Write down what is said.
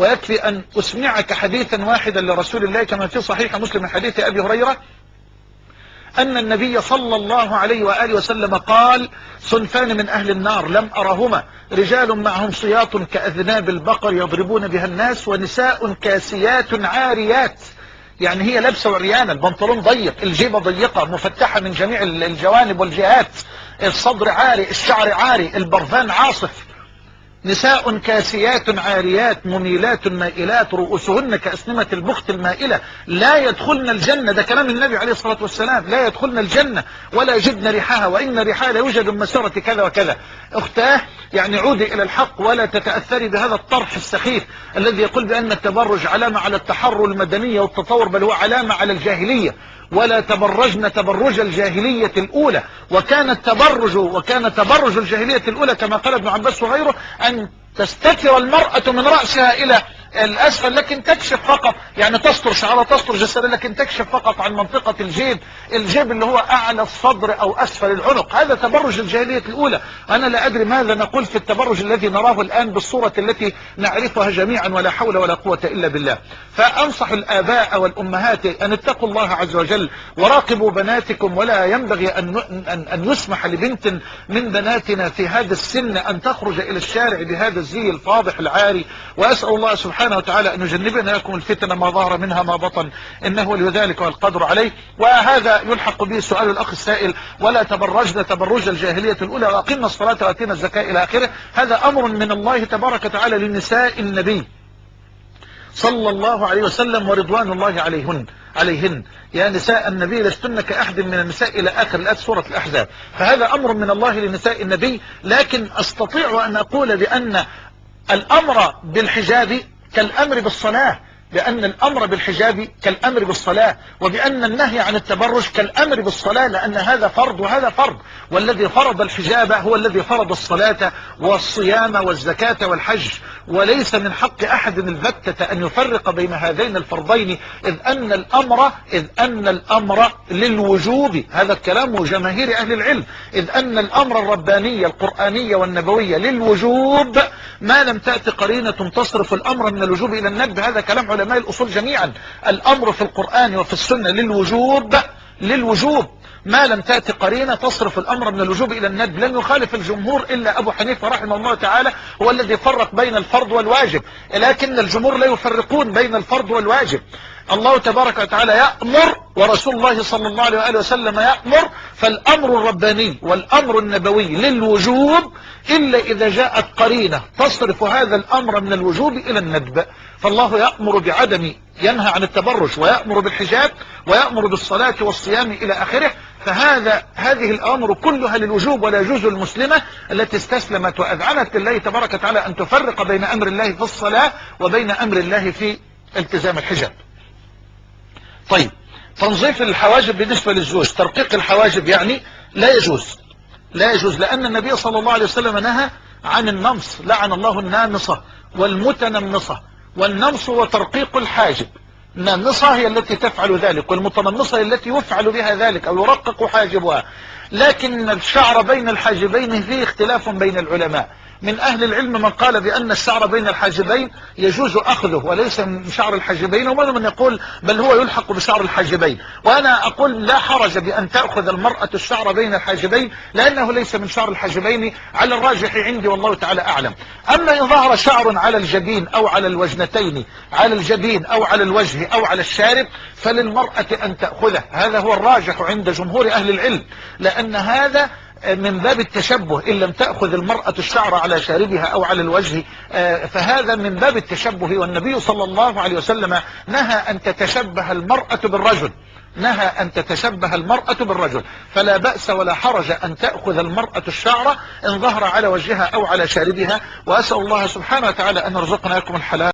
ويكفي أن أسمعك حديثا واحدا لرسول الله كما في صحيح مسلم من حديث أبي هريرة أن النبي صلى الله عليه وآله وسلم قال: صنفان من أهل النار لم أرهما، رجال معهم صياط كأذناب البقر يضربون بها الناس، ونساء كاسيات عاريات، يعني هي لابسة وعريانة، البنطلون ضيق، الجيبة ضيقة مفتحة من جميع الجوانب والجهات، الصدر عاري، الشعر عاري، البرفان عاصف. نساء كاسيات عاريات مميلات مائلات رؤوسهن كأسنمة البخت المائلة لا يدخلن الجنة. ده كلام النبي عليه الصلاة والسلام، لا يدخلن الجنة ولا يجدن ريحها، وإن ريحها لا يوجد من مسيرة كذا وكذا. اختاه، يعني عودي إلى الحق ولا تتأثري بهذا الطرح السخيف الذي يقول بأن التبرج علامة على التحرر المدنية والتطور، بل هو علامة على الجاهلية. ولا تبرجن تبرج الجاهلية الأولى، وكان تبرج الجاهلية الأولى كما قال ابن عباس وغيره أن تستتر المرأة من رأسها إلى الأسفل، لكن تكشف فقط، يعني تستر شعرها تستر جسدها، لكن تكشف فقط عن منطقة الجيب اللي هو أعلى الصدر أو أسفل العنق. هذا تبرج الجاهلية الأولى. أنا لا أدري ماذا نقول في التبرج الذي نراه الآن بالصورة التي نعرفها جميعا، ولا حول ولا قوة إلا بالله. فأنصح الآباء والأمهات أن اتقوا الله عز وجل وراقبوا بناتكم، ولا ينبغي أن يسمح لبنت من بناتنا في هذا السن أن تخرج إلى الشارع بهذا الزي الفاضح العاري. وأسأل الله سبحانه وتعالى أن يجنبنا لكم الفتن ما ظهر منها ما بطن، إنه ولي ذلك والقدر عليه. وهذا يلحق به سؤال الأخ السائل: ولا تبرجنا تبرج الجاهلية الأولى وأقمنا الصلاة وآتينا الزكاة إلى آخره. هذا أمر من الله تبارك وتعالى لنساء النبي صلى الله عليه وسلم ورضوان الله عليهن. يا نساء النبي لستن كأحد من النساء إلى آخر الآيات سورة الأحزاب. فهذا أمر من الله لنساء النبي. لكن أستطيع أن أقول بأن الأمر بالحجاب كالأمر بالصلاة، بأن الأمر بالحجاب كالأمر بالصلاة، وبأن النهي عن التبرج كالأمر بالصلاة، لأن هذا فرض وهذا فرض. والذي فرض الحجاب هو الذي فرض الصلاة والصيام والزكاة والحج. وليس من حق أحد البتة أن يفرق بين هذين الفرضين، إذ أن الأمر للوجوب. هذا الكلام جماهير أهل العلم. إذ أن الأمر الرباني القرآني والنبوي للوجوب ما لم تأتي قرينة تصرف الأمر من الوجوب إلى الندب. هذا كلام علماء الأصول جميعا. الأمر في القرآن وفي السنة للوجوب ما لم تأتي قرينة تصرف الأمر من الوجوب إلى الندب. لن يخالف الجمهور إلا أبو حنيفة رحمه الله تعالى، هو الذي فرق بين الفرض والواجب، لكن الجمهور لا يفرقون بين الفرض والواجب. الله تبارك وتعالى يأمر، ورسول الله صلى الله عليه وآله وسلم يأمر. فالأمر الرباني والأمر النبوي للوجوب إلا إذا جاءت قرينة تصرف هذا الأمر من الوجوب إلى الندب. فالله يأمر بعدم، ينهى عن التبرج، ويأمر بالحجاب، ويأمر بالصلاة والصيام إلى آخره. هذه الأمر كلها للوجوب، ولا يجوز المسلمة التي استسلمت وأذعنت لله تبارك وتعالى أن تفرق بين أمر الله في الصلاة وبين أمر الله في التزام الحجاب. طيب، تنظيف الحواجب بالنسبة للزوج، ترقيق الحواجب يعني لا يجوز، لأن النبي صلى الله عليه وسلم نهى عن النمص. لعن الله النامصة والمتنمصة. والنمص وترقيق الحاجب. النامصة هي التي تفعل ذلك، والمتنمصة هي التي يفعل بها ذلك أو يرقق حاجبها. لكن الشعر بين الحاجبين فيه اختلاف بين العلماء. من أهل العلم من قال بأن الشعر بين الحاجبين يجوز أخذه وليس من شعر الحاجبين، ومن من يقول بل هو يلحق بشعر الحاجبين. وأنا أقول لا حرج بأن تأخذ المرأة الشعر بين الحاجبين، لأنه ليس من شعر الحاجبين على الراجح عندي، والله تعالى أعلم. أما إن ظهر شعر على الجبين أو على الوجنتين، على الجبين أو على الوجه أو على الشارب، فللمرأة أن تأخذه. هذا هو الراجح عند جمهور أهل العلم، لأن هذا من باب التشبه. إن لم تأخذ المرأة الشعر على شاربها أو على الوجه فهذا من باب التشبه. والنبي صلى الله عليه وسلم نهى أن تتشبه المرأة بالرجل. فلا بأس ولا حرج أن تأخذ المرأة الشعر إن ظهر على وجهها أو على شاربها. وأسأل الله سبحانه وتعالى أن يرزقنا لكم الحلال.